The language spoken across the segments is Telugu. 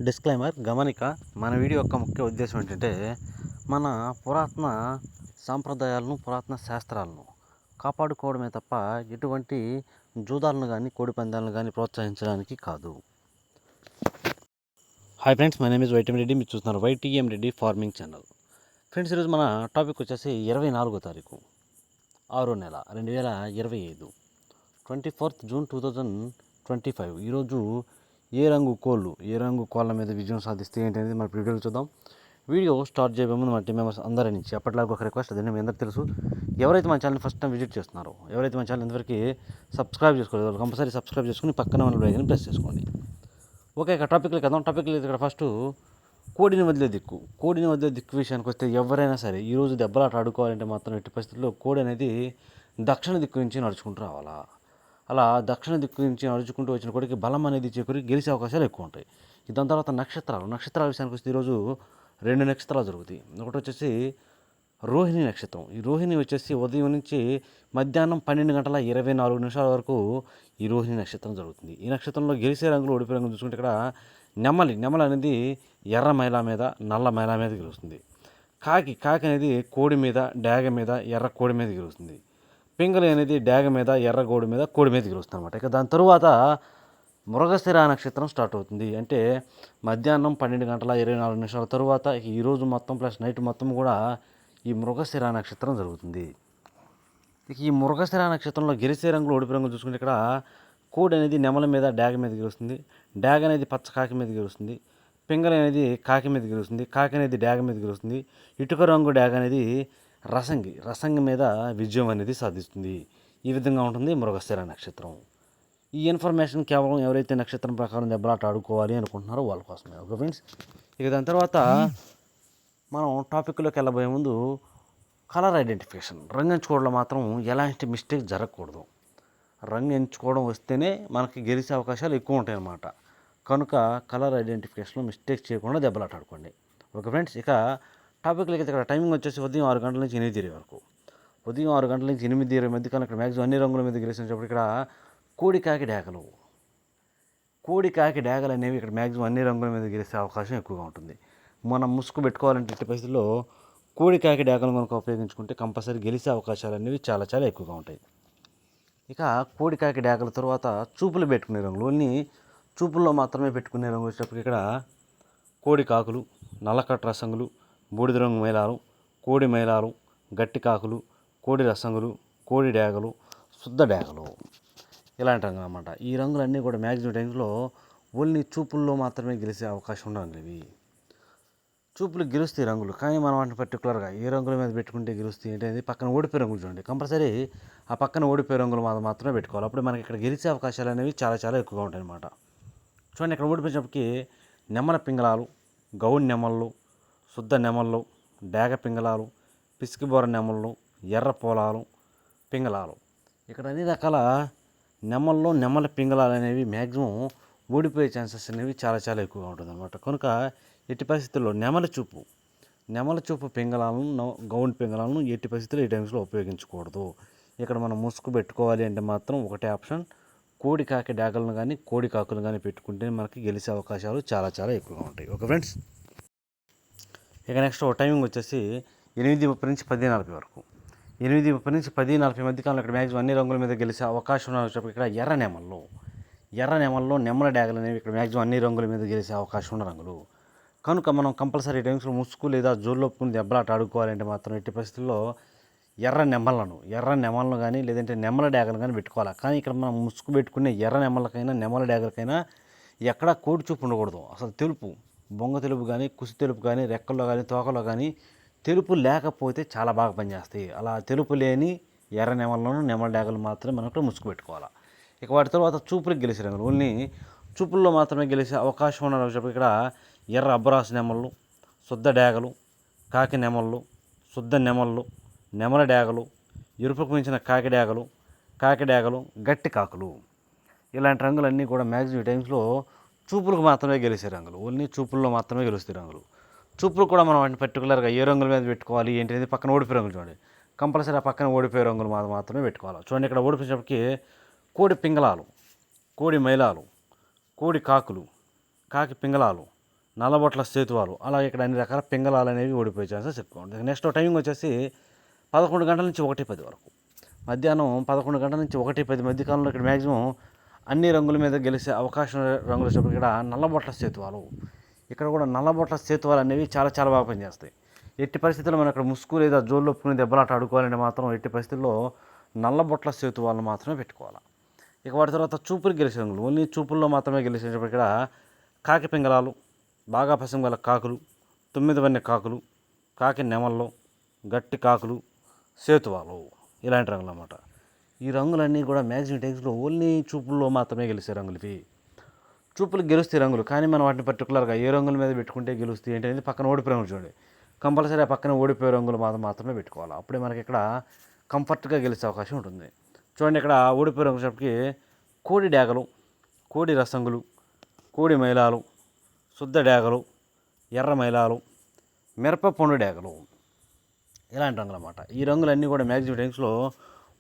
డిస్క్లైమర్ గమనిక మన వీడియో యొక్క ముఖ్య ఉద్దేశం ఏంటంటే మన పురాతన సాంప్రదాయాలను పురాతన శాస్త్రాలను కాపాడుకోవడమే తప్ప ఎటువంటి జూదాలను కానీ కోడి పందాలను కానీ ప్రోత్సహించడానికి కాదు. Hi friends, my name is YTM Reddy. మీరు చూస్తున్నారు YTM Reddy farming channel. Friends, ఈరోజు మన టాపిక్ వచ్చేసి 24వ తారీఖు 6వ నెల 2025, 24th June 2025. ఈరోజు ఏ రంగు కోళ్ళ మీద విజయం సాధిస్తే ఏంటి అనేది మన వీడియోలో చూద్దాం. వీడియో స్టార్ట్ చేయబోయే ముందు మన టీం మెంబర్స్ అందరి నుంచి అప్పట్లాగా ఒక రిక్వెస్ట్, అదే మీ అందరికీ తెలుసు. ఎవరైతే మన ఛానల్ ఫస్ట్ టైం విజిట్ చేస్తున్నారో, ఎవరైతే మన ఛానల్ ఇంతవరకు సబ్స్క్రైబ్ చేసుకోలేదు, వాళ్ళు కంపల్సరీ సబ్స్క్రైబ్ చేసుకుని పక్కన ఉన్న బెల్ ఐకాన్ని ప్రెస్ చేసుకోండి. ఓకే, ఇక టాపిక్లోకి వెళ్దాం. ఇక్కడ ఫస్ట్ కోడిని వదిలే దిక్కు విషయానికి వస్తే ఎవరైనా సరే ఈరోజు దెబ్బలాట ఆడుకోవాలంటే మాత్రం ఎట్టి పరిస్థితుల్లో కోడి అనేది దక్షిణ దిక్కు నుంచి నడుచుకుంటూ రావాలా. అలా దక్షిణ దిక్కు నుంచి నడుచుకుంటూ వచ్చిన కోడికి బలం అనేది చేకూరి గెలిచే అవకాశాలు ఎక్కువ ఉంటాయి. దాని తర్వాత నక్షత్రాల విషయానికి వస్తే ఈరోజు 2 నక్షత్రాలు జరుగుతాయి. ఒకటి వచ్చేసి రోహిణి నక్షత్రం. ఈ రోహిణి వచ్చేసి ఉదయం నుంచి మధ్యాహ్నం 12:24 వరకు ఈ రోహిణి నక్షత్రం జరుగుతుంది. ఈ నక్షత్రంలో గెలిచే రంగులు, ఓడిపోయే రంగులు చూసుకుంటే ఇక్కడ నెమలి అనేది ఎర్ర మైల మీద, నల్ల మైల మీద గెలుస్తుంది. కాకి అనేది కోడి మీద, డాగ మీద, ఎర్ర కోడి మీద గెలుస్తుంది. పింగళి అనేది డాగ మీద, ఎర్ర కోడి మీద గెలుస్తుంది అనమాట. ఇక దాని తరువాత మృగశిర నక్షత్రం స్టార్ట్ అవుతుంది. అంటే మధ్యాహ్నం 12:24 తరువాత ఈరోజు మొత్తం ప్లస్ నైట్ మొత్తం కూడా ఈ మృగశిర నక్షత్రం జరుగుతుంది. ఇక ఈ మృగశిర నక్షత్రంలో గెలిచే రంగులు, ఓడిపోయే రంగులు చూసుకుంటే ఇక్కడ కోడి అనేది నెమల మీద, డాగ మీద గెలుస్తుంది. డాగ అనేది పచ్చ కాకి మీద గెలుస్తుంది. పింగళి అనేది కాకి మీద గెలుస్తుంది. కాకి అనేది డాగ మీద గెలుస్తుంది. ఇటుక రంగు డాగ అనేది రసంగి మీద విజయం అనేది సాధిస్తుంది. ఈ విధంగా ఉంటుంది మృగశిర నక్షత్రం. ఈ ఇన్ఫర్మేషన్ కేవలం ఎవరైతే నక్షత్రం ప్రకారం దెబ్బలాట ఆడుకోవాలి అనుకుంటున్నారో వాళ్ళ కోసమే. ఓకే ఫ్రెండ్స్, ఇక దాని తర్వాత మనం టాపిక్లోకి వెళ్ళబోయే ముందు కలర్ ఐడెంటిఫికేషన్, రంగు ఎంచుకోవడంలో మాత్రం ఎలాంటి మిస్టేక్ జరగకూడదు. రంగు ఎంచుకోవడం వస్తేనే మనకి గెలిచే అవకాశాలు ఎక్కువ ఉంటాయి అన్నమాట. కనుక కలర్ ఐడెంటిఫికేషన్లో మిస్టేక్ చేయకుండా దెబ్బలాట ఆడుకోండి. ఓకే ఫ్రెండ్స్, ఇక టాపిక్లకి ఇక్కడ టైమింగ్ వచ్చేసి ఉదయం 6 గంటల నుంచి 8:20 వరకు. ఉదయం 6 గంటల నుంచి 8:20 మధ్య కాలం ఇక్కడ మ్యాక్సిమం అన్ని రంగుల మీద గెలిచినప్పుడు ఇక్కడ కోడి కాకి డాగలు అనేవి ఇక్కడ మ్యాక్సిమం అన్ని రంగుల మీద గెలిచే అవకాశం ఎక్కువగా ఉంటుంది. మనం ముసుగు పెట్టుకోవాలంటే ఇట్టి పరిస్థితుల్లో కోడి కాకి డాగలు కనుక ఉపయోగించుకుంటే కంపల్సరీ గెలిచే అవకాశాలు అనేవి చాలా చాలా ఎక్కువగా ఉంటాయి. ఇక కోడి కాకి డాగల తర్వాత చూపులు పెట్టుకునే రంగులు, ఓన్లీ చూపుల్లో మాత్రమే పెట్టుకునే రంగులు వచ్చేటప్పుడు ఇక్కడ కోడి కాకులు, నల్లకట్ట రసంగులు, బూడిద రంగు మైలాలు, కోడి మైలాలు, గట్టి కాకులు, కోడి రసంగులు, కోడి డాగలు, శుద్ధ డాగలు, ఇలాంటి రంగులు అన్నమాట. ఈ రంగులన్నీ కూడా మ్యాక్సిమం టైమ్స్లో ఓన్లీ చూపుల్లో మాత్రమే గెలిచే అవకాశం ఉండదు. ఇవి చూపులు గెలుస్తాయి రంగులు, కానీ మనం వాటిని పర్టికులర్గా ఏ రంగుల మీద పెట్టుకుంటే గెలుస్తాయి ఏంటనేది పక్కన ఓడిపోయే రంగులు చూడండి. కంపల్సరీ ఆ పక్కన ఓడిపోయే రంగులు మాత్రమే పెట్టుకోవాలి. అప్పుడు మనకి ఇక్కడ గెలిచే అవకాశాలు అనేవి చాలా చాలా ఎక్కువగా ఉంటాయి అన్నమాట. చూడండి, ఇక్కడ ఓడిపోయినప్పటికీ నెమల పింగళాలు, గౌన్ నెమళ్ళు, శుద్ధ నెమళ్ళు, డాగ పింగళాలు, పిసికిబోర నెమళ్ళు, ఎర్ర పోలాలు, పింగళాలు, ఇక్కడ అన్ని రకాల నెమల పింగళాలు అనేవి మ్యాక్సిమం ఓడిపోయే ఛాన్సెస్ అనేవి చాలా చాలా ఎక్కువగా ఉంటుంది అనమాట. కనుక ఎట్టి పరిస్థితుల్లో నెమల చూపు పింగళాలను, గౌన్ పింగళాలను ఎట్టి పరిస్థితుల్లో ఈ టైమ్స్లో ఉపయోగించకూడదు. ఇక్కడ మనం ముసుగు పెట్టుకోవాలి అంటే మాత్రం ఒకటే ఆప్షన్, కోడి కాకి డాగలను కానీ కోడి కాకులను కానీ పెట్టుకుంటే మనకి గెలిచే అవకాశాలు చాలా చాలా ఎక్కువగా ఉంటాయి. ఓకే ఫ్రెండ్స్, ఇక నెక్స్ట్ టైమింగ్ వచ్చేసి 8:30 నుంచి 10:40 వరకు. 8:30 నుంచి 10:40 మధ్య కాలంలో ఇక్కడ మ్యాక్సిమం అన్ని రంగుల మీద గెలిచే అవకాశం ఉన్నప్పుడు ఇక్కడ ఎర్ర నెమల్లో నెమల డాగలు అనేవి ఇక్కడ మ్యాక్సిమం అన్ని రంగుల మీద గెలిచే అవకాశం ఉన్న రంగులు. కనుక మనం కంపల్సరీ టైమ్స్లో ముసుగు లేదా జోళ్ళొప్పుకుని దెబ్బలాట ఆడుకోవాలంటే మాత్రం ఎట్టి పరిస్థితుల్లో ఎర్ర నెమలను కానీ లేదంటే నెమల డాగలు కానీ పెట్టుకోవాలి. కానీ ఇక్కడ మనం ముసుగు పెట్టుకునే ఎర్ర నెమలకైనా నెమల డాగలకైనా ఎక్కడా కోడి చూపు ఉండకూడదు. అసలు తెలుపు, బొంగ తెలుపు కానీ, కుసి తెలుపు కానీ, రెక్కల్లో కానీ, తోకలో కానీ తెలుపు లేకపోతే చాలా బాగా పనిచేస్తాయి. అలా తెలుపు లేని ఎర్ర నెమలను, నెమల డాగలు మాత్రమే మనకు ముసుగు పెట్టుకోవాలి. ఇక వాటి తర్వాత చూపులకు గెలిచే రంగులు, ఓన్లీ చూపుల్లో మాత్రమే గెలిచే అవకాశం ఉన్న ఇక్కడ ఎర్ర అబ్బరాసు నెమళ్ళు, శుద్ధ డాగలు, కాకి నెమళ్ళు, శుద్ధ నెమళ్ళు, నెమల డాగలు, ఎరుపుకు మించిన కాకి డాగలు, గట్టి కాకులు, ఇలాంటి రంగులన్నీ కూడా మ్యాక్సిమం టైమ్స్లో చూపులకు మాత్రమే గెలిచే రంగులు. ఓన్లీ చూపుల్లో మాత్రమే గెలుస్తాయి రంగులు. చూపులు కూడా మనం వాటిని పర్టికులర్గా ఏ రంగుల మీద పెట్టుకోవాలి ఏంటి అనేది పక్కన ఓడిపోయే రంగులు చూడండి. కంపల్సరీ ఆ పక్కన ఓడిపోయే రంగులు మాత్రమే పెట్టుకోవాలి. చూడండి, ఇక్కడ ఓడిపోయేటప్పటికి కోడి పింగళాలు, కోడి మైలాలు, కోడి కాకులు, కాకి పింగళాలు, నల్లబొట్ల సేతువాలు, అలాగే ఇక్కడ అన్ని రకాల పింగళాలు అనేవి ఓడిపోయే ఛాన్సెస్ ఎక్కువ ఉంటుంది. నెక్స్ట్ టైమింగ్ వచ్చేసి 11 గంటల నుంచి 1:10 వరకు, మధ్యాహ్నం 11 గంటల నుంచి 1:10 మధ్య కాలంలో ఇక్కడ మ్యాక్సిమం అన్ని రంగుల మీద గెలిచే అవకాశం రంగులు వచ్చేటప్పుడు ఇక్కడ నల్లబొట్ల సేతువాలు, ఇక్కడ కూడా నల్లబొట్ల సేతువాలు అనేవి చాలా చాలా బాగా పనిచేస్తాయి. ఎట్టి పరిస్థితుల్లో మనం ఇక్కడ ముసుగు లేదా జోళ్ళు ఒప్పుకుని దెబ్బలాట ఆడుకోవాలంటే మాత్రం ఎట్టి పరిస్థితుల్లో నల్లబొట్ల సేతువాలను మాత్రమే పెట్టుకోవాలి. ఇక వాటి తర్వాత చూపులకు గెలిచే రంగులు, ఓన్లీ చూపుల్లో మాత్రమే గెలిచేటప్పుడు ఇక్కడ కాకి పింగళాలు, బాగా పసం గల కాకులు, 9 వన్నె కాకులు, కాకి నెమళ్ళు, గట్టి కాకులు, సేతువాలు, ఇలాంటి రంగులు అన్నమాట. ఈ రంగులన్నీ కూడా మ్యాక్సిమం టైమ్స్లో ఓన్లీ చూపుల్లో మాత్రమే గెలిచే రంగులు ఇవి. చూపులకు గెలుస్తాయి రంగులు, కానీ మనం వాటిని పర్టికులర్గా ఏ రంగుల మీద పెట్టుకుంటే గెలుస్తాయి ఏంటి అనేది పక్కన ఓడిపోయే రంగులు చూడండి. కంపల్సరీ ఆ పక్కన ఓడిపోయే రంగులు మాత్రమే పెట్టుకోవాలి. అప్పుడే మనకి ఇక్కడ కంఫర్ట్గా గెలిచే అవకాశం ఉంటుంది. చూడండి, ఇక్కడ ఓడిపోయే రంగులకి కోడి డాగలు, కోడి రసంగులు, కోడి మైలాలు, శుద్ధ డాగలు, ఎర్ర మైలాలు, మిరప పండు డాగలు, ఇలాంటి రంగులు అన్నమాట. ఈ రంగులన్నీ కూడా మ్యాక్సిమం టైమ్స్లో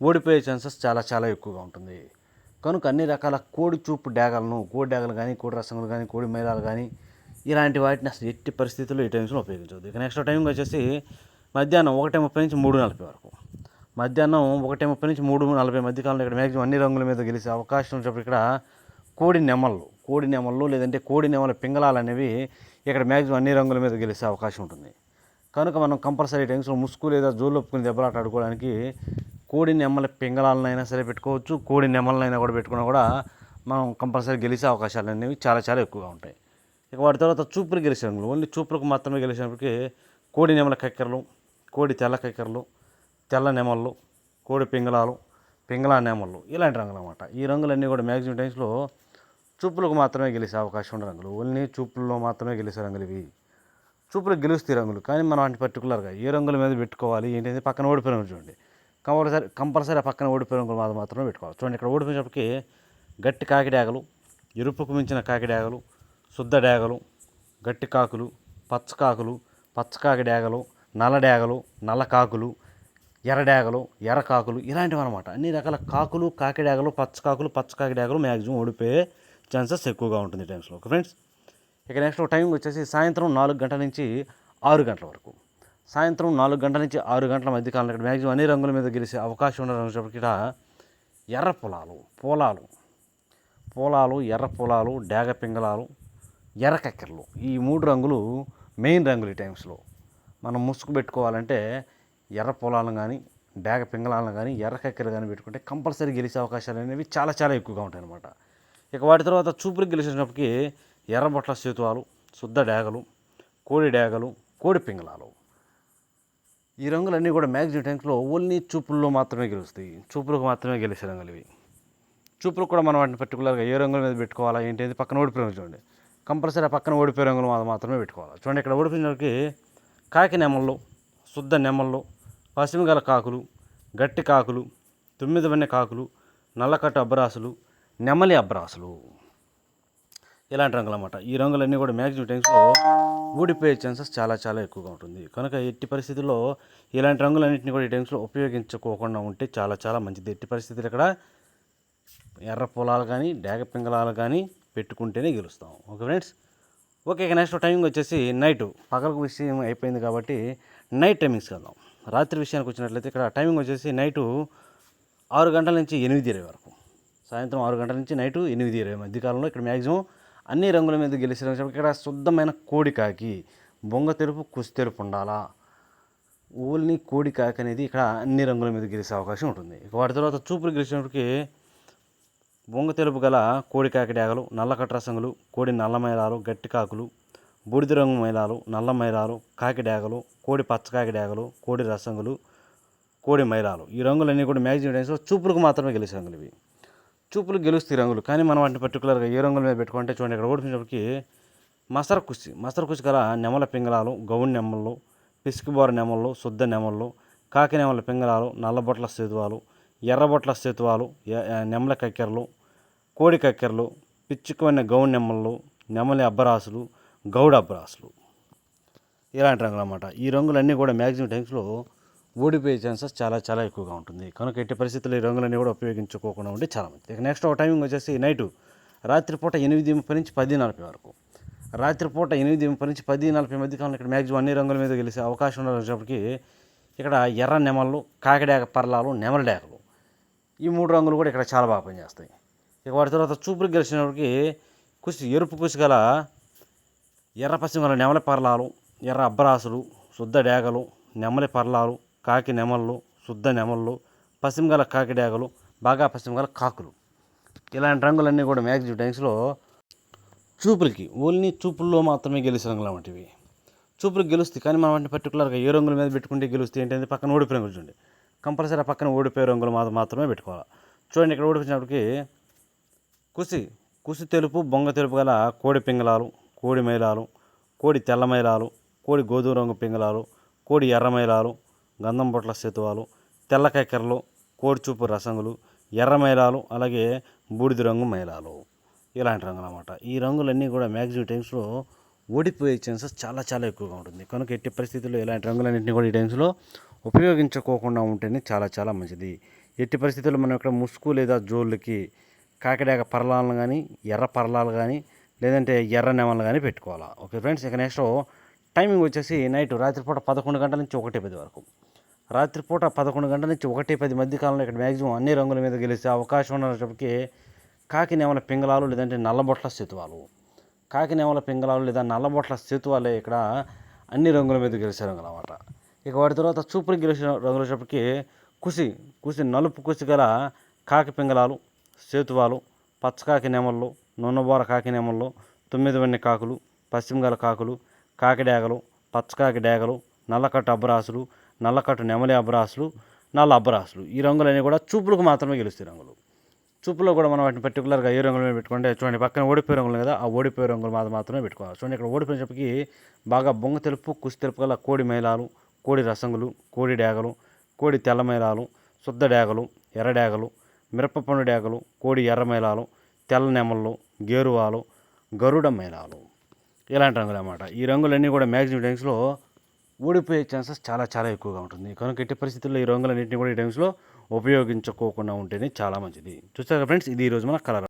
ఓడిపోయే ఛాన్సెస్ చాలా చాలా ఎక్కువగా ఉంటుంది. కనుక అన్ని రకాల కోడి చూపు డాగలను, కోడి డాగలు కానీ, కోడి రసంగులు కానీ, కోడి మైలాలు కానీ ఇలాంటి వాటిని అసలు ఎట్టి పరిస్థితుల్లో ఈ టైమ్స్లో ఉపయోగించవద్దు. ఇక నెక్స్ట్ టైమింగ్ వచ్చేసి మధ్యాహ్నం 1:30 నుంచి 3:40 వరకు, మధ్యాహ్నం 1:30 నుంచి 3:40 మధ్య కాలంలో ఇక్కడ మ్యాక్సిమం అన్ని రంగుల మీద గెలిచే అవకాశం ఉన్నప్పుడు ఇక్కడ కోడి నెమళ్ళు లేదంటే కోడి నెమల పింగళాలు అనేవి ఇక్కడ మ్యాక్సిమం అన్ని రంగుల మీద గెలిచే అవకాశం ఉంటుంది. కనుక మనం కంపల్సరీ టైమ్స్లో ముసుగు లేదా జోలు ఒప్పుకుని దెబ్బలాట ఆడుకోవడానికి కోడి నెమల పింగళాలనైనా సరే పెట్టుకోవచ్చు, కోడి నెమలనైనా కూడా పెట్టుకున్నా కూడా మనం కంపల్సరీ గెలిచే అవకాశాలు అనేవి చాలా చాలా ఎక్కువగా ఉంటాయి. ఇక వాటి తర్వాత చూపులు గెలిచే రంగులు, ఓన్లీ చూపులకు మాత్రమే గెలిచినప్పటికీ కోడి నెమల కక్కెరలు, కోడి తెల్ల కక్కెరలు, తెల్ల నెమళ్ళు, కోడి పింగళాలు, పింగళా నెమళ్ళు, ఇలాంటి రంగులు అన్నమాట. ఈ రంగులన్నీ కూడా మ్యాక్సిమం టైమ్స్లో చూపులకు మాత్రమే గెలిచే అవకాశం ఉన్న రంగులు, ఓన్లీ చూపుల్లో మాత్రమే గెలిచే రంగులు ఇవి. చూపులకు గెలుస్తాయి రంగులు, కానీ మనం వాటిని పర్టికులర్గా ఏ రంగుల మీద పెట్టుకోవాలి ఏంటంటే పక్కన ఓడిపోయిన రంగులు చూడండి. కంపల్సరీ ఆ పక్కన ఓడిపోయిన రంగులు మాత్రమే పెట్టుకోవాలి. చూడండి, ఇక్కడ ఓడిపోయినప్పటికీ గట్టి కాకి డాగలు, ఎరుపుకు మించిన కాకి డాగలు, శుద్ధ డాగలు, గట్టి కాకులు, పచ్చకాకులు, పచ్చకాకి డాగలు, నల్ల డాగలు, నల్ల కాకులు, ఎర్ర డాగలు, ఎర్ర కాకులు, ఇలాంటివి అనమాట. అన్ని రకాల కాకులు, కాకి డాగలు, పచ్చకాకులు, పచ్చకాకి డాగలు మ్యాక్సిమం ఓడిపోయే ఛాన్సెస్ ఎక్కువగా ఉంటుంది టైమ్స్లో. ఓకే ఫ్రెండ్స్, ఇక నెక్స్ట్ టైం వచ్చేసి సాయంత్రం 4 గంటల నుంచి 6 గంటల వరకు, సాయంత్రం 4 గంటల నుంచి 6 గంటల మధ్య కాలంలో ఇక్కడ మ్యాక్సిమం అన్ని రంగుల మీద గెలిచే అవకాశం ఉన్న ఇక్కడ ఎర్ర పొలాలు, ఎర్ర పొలాలు, డాగ పింగళాలు, ఎర్ర కక్కెరలు, ఈ 3 రంగులు మెయిన్ రంగులు. ఈ టైమ్స్లో మనం ముసుగు పెట్టుకోవాలంటే ఎర్ర పొలాలను కానీ, డాగ పింగళాలను కానీ, ఎర్ర కక్కెరలు కానీ పెట్టుకుంటే కంపల్సరీ గెలిచే అవకాశాలు అనేవి చాలా చాలా ఎక్కువగా ఉంటాయి అన్నమాట. ఇక వాటి తర్వాత చూపులకు గెలిచినప్పటికీ ఎర్రబొట్ల సేతువాలు, శుద్ధ డాగలు, కోడి డాగలు, కోడి పింగళాలు, ఈ రంగులన్నీ కూడా మ్యాక్సిమం టైమ్స్లో ఓన్లీ చూపుల్లో మాత్రమే గెలుస్తాయి. చూపులకు మాత్రమే గెలిచే రంగులు ఇవి. చూపులకు కూడా మనం వాటిని పర్టికులర్గా ఏ రంగుల మీద పెట్టుకోవాలా ఏంటి అనేది పక్కన ఓడిపోయే రంగులు చూడండి. కంపల్సరీ ఆ పక్కన ఓడిపోయే రంగులు మాత్రమే పెట్టుకోవాలి. చూడండి, ఇక్కడ ఓడిపోయినకి కాకి నెమళ్ళు, శుద్ధ నెమళ్ళు, పసిమిగల కాకులు, గట్టి కాకులు, 9 వన్నె కాకులు, నల్లకట్టు అబ్బరాసులు, నెమలి అబ్బరాసులు, ఇలాంటి రంగులు అన్నమాట. ఈ రంగులన్నీ కూడా మ్యాక్సిమం టైమ్స్లో ఊడిపోయే ఛాన్సెస్ చాలా చాలా ఎక్కువగా ఉంటుంది. కనుక ఎట్టి పరిస్థితుల్లో ఇలాంటి రంగులన్నింటినీ కూడా ఈ టైమ్స్లో ఉపయోగించుకోకుండా ఉంటే చాలా చాలా మంచిది. ఎట్టి పరిస్థితులు ఇక్కడ ఎర్ర పొలాలు కానీ, డాగ పింగళాలు కానీ పెట్టుకుంటేనే గెలుస్తాం. Okay friends, okay. ఇక నెక్స్ట్ టైమింగ్ వచ్చేసి నైటు, పగలకు విషయం అయిపోయింది కాబట్టి నైట్ టైమింగ్స్కి వెళ్దాం. రాత్రి విషయానికి వచ్చినట్లయితే ఇక్కడ టైమింగ్ వచ్చేసి నైటు 6 గంటల నుంచి 8:20 వరకు, సాయంత్రం 6 గంటల నుంచి నైటు 8:20 మధ్యకాలంలో ఇక్కడ మ్యాక్సిమం అన్ని రంగుల మీద గెలిచిన ఇక్కడ శుద్ధమైన కోడికాకి, బొంగ తెలుపు, కుసి తెలుపు ఉండాలా. ఓన్లీ కోడికాకి అనేది ఇక్కడ అన్ని రంగుల మీద గెలిచే అవకాశం ఉంటుంది. ఇక వాటి తర్వాత చూపులు గెలిచినప్పటికీ బొంగ తెలుపు గల కోడికాకి డాగలు, నల్లకట్ట రసంగులు, కోడి నల్ల మైలాలు, గట్టి కాకులు, బూడిద రంగు మైలాలు, నల్ల మైలాలు, కాకి డాగలు, కోడి పచ్చకాకి డాగలు, కోడి రసంగులు, కోడి మైలాలు, ఈ రంగులన్నీ కూడా మ్యాక్సిమం టైమ్స్లో చూపులకు మాత్రమే గెలిచే రంగులు ఇవి. చూపులు గెలుస్తాయి రంగులు, కానీ మనం వాటిని పర్టికులర్గా ఏ రంగుల మీద పెట్టుకుంటే చూడండి, ఇక్కడ ఓడిపోయినప్పటికీ మసర కుసి గల నెమల పింగళాలు, గౌన్ నెమళ్ళు, పిసికిబోర నెమళ్ళు, శుద్ధ నెమళ్ళు, కాకి నెమల పింగళాలు, నల్లబొట్ల సేతువాలు, ఎర్రబొట్ల సేతువాలు, నెమల కక్కెరలు, కోడి కక్కెరలు, పిచ్చుకున్న గౌన్ నెమళ్ళు, నెమలి అబ్బరాసులు, గౌడ అబ్బరాసులు, ఇలాంటి రంగులు అన్నమాట. ఈ రంగులన్నీ కూడా మ్యాక్సిమం టైమ్స్లో ఓడిపోయే ఛాన్సెస్ చాలా చాలా ఎక్కువగా ఉంటుంది. కనుక ఎట్టి పరిస్థితుల్లో ఈ రంగులన్నీ కూడా ఉపయోగించుకోకుండా ఉంటే చాలా మంచిది. ఇక నెక్స్ట్ టైమింగ్ వచ్చేసి నైటు, రాత్రిపూట 8:30 నుంచి 10:40 వరకు, రాత్రిపూట 8:30 నుంచి 10:40 మధ్య కాలంలో ఇక్కడ మ్యాక్సిమం అన్ని రంగుల మీద గెలిచే అవకాశం ఉన్నప్పటికీ ఇక్కడ ఎర్ర నెమళ్ళు, కాకిడాక పర్లాలు, నెమలి డేకలు ఈ 3 రంగులు కూడా ఇక్కడ చాలా బాగా పనిచేస్తాయి. ఇక వాటి తర్వాత చూపులకు గెలిచినప్పటికీ ఎరుపు కుసి గల ఎర్ర పశ్చిమ గల నెమలి పర్లాలు, ఎర్ర అబ్బరాసులు, శుద్ధ డేగలు, నెమలి పర్లాలు, కాకి నెమళ్ళు, శుద్ధ నెమళ్ళు, పశ్చిమ గల కాకి డేగలు, బాగా పశ్చిమ గల కాకులు ఇలాంటి రంగులన్నీ కూడా మ్యాక్సిమం టైమ్స్లో చూపులకి ఓన్లీ చూపుల్లో మాత్రమే గెలిచే రంగులు వంటివి. చూపులకు గెలుస్తాయి కానీ మనం వాటిని పర్టికులర్గా ఏ రంగుల మీద పెట్టుకుంటే గెలుస్తాయి ఏంటంటే పక్కన ఓడిపోయిన రంగులు చూడండి. కంపల్సరీ ఆ పక్కన ఓడిపోయే రంగులు మాత్రమే పెట్టుకోవాలి. చూడండి ఇక్కడ ఓడిపోయినప్పటికీ కుసి తెలుపు, బొంగ తెలుపు గల కోడి పింగళాలు, కోడి మైలాలు, కోడి తెల్ల మైలాలు, కోడి గోధుమ రంగు పింగళాలు, కోడి ఎర్ర మైలాలు, గంధం బొట్ల సేతువాలు, తెల్ల కక్కెరలు, కోడి చూపు రసంగులు, ఎర్ర మైలాలు, అలాగే బూడిద రంగు మైలాలు ఇలాంటి రంగులు అన్నమాట. ఈ రంగులన్నీ కూడా మ్యాక్సిమం టైమ్స్లో ఓడిపోయే ఛాన్సెస్ చాలా చాలా ఎక్కువగా ఉంటుంది. కనుక ఎట్టి పరిస్థితుల్లో ఇలాంటి రంగులన్నింటినీ కూడా ఈ టైమ్స్లో ఉపయోగించుకోకుండా ఉంటేనే చాలా చాలా మంచిది. ఎట్టి పరిస్థితుల్లో మనం ఇక్కడ ముసుగు లేదా జోళ్ళకి కాకిడాక పర్లాలను కానీ, ఎర్ర పర్లాలు కానీ, లేదంటే ఎర్ర నెమలు కానీ పెట్టుకోవాలా. ఓకే ఫ్రెండ్స్, ఇక నెక్స్ట్ టైమింగ్ వచ్చేసి రాత్రిపూట 11 గంటల నుంచి 1:10 వరకు. రాత్రిపూట 11 గంటల నుంచి 1:10 మధ్య కాలంలో ఇక్కడ మ్యాక్సిమం అన్ని రంగుల మీద గెలిచే అవకాశం ఉన్నప్పటికీ కాకి నెమల పింగళాలు లేదంటే నల్లబొట్ల సేతువాలు, కాకి నెమల పింగళాలు లేదా నల్లబొట్ల సేతువాలే ఇక్కడ అన్ని రంగుల మీద గెలిచే రంగులు అన్నమాట. ఇక వాటి తర్వాత చూపులకు గెలిచిన రంగులు వచ్చేటప్పటికి కుసి నలుపు కుసి గల కాకి పింగళాలు, సేతువాలు, పచ్చకాకి నెమళ్ళు, నున్నబోర కాకి నెమళ్ళు, 9 వన్నె కాకులు, పశ్చిమ గల కాకులు, కాకి డేగలు, పచ్చకాకి డేగలు, నల్లకట్టు అబ్బరాసులు, నల్లకట్టు నెమలి అబ్బరాసులు, నల్ల అబ్బరాసులు ఈ రంగులన్నీ కూడా చూపులకు మాత్రమే గెలుస్తాయి రంగులు. చూపులో కూడా మనం వాటిని పర్టికులర్గా ఏ రంగులు పెట్టుకుంటే చూడండి పక్కన ఓడిపోయే రంగులు కదా, ఆ ఓడిపోయే రంగులు మాత్రమే పెట్టుకోవాలి. చూడండి ఇక్కడ ఓడిపోయినప్పటికీ బాగా బొంగ తెలుపు, కుసి తెలుపు గల కోడి మైలాలు, కోడి రసంగులు, కోడి డేగలు, కోడి తెల్ల మైలాలు, శుద్ధ డేగలు, ఎర్ర డేగలు, మిరపపండు డేగలు, కోడి ఎర్ర మైలాలు, తెల్ల నెమళ్ళు, గేరువాలు, గరుడ మైలాలు ఇలాంటి రంగులు అన్నమాట. ఈ రంగులన్నీ కూడా మ్యాక్సిమం టైమ్స్లో ఓడిపోయే ఛాన్సెస్ చాలా చాలా ఎక్కువగా ఉంటుంది. కనుక ఎట్టి పరిస్థితుల్లో ఈ రంగులన్నింటినీ కూడా ఈ టైమ్స్లో ఉపయోగించుకోకుండా ఉంటేనే చాలా మంచిది. చూసారా ఫ్రెండ్స్, ఇది ఈరోజు మన కలర్.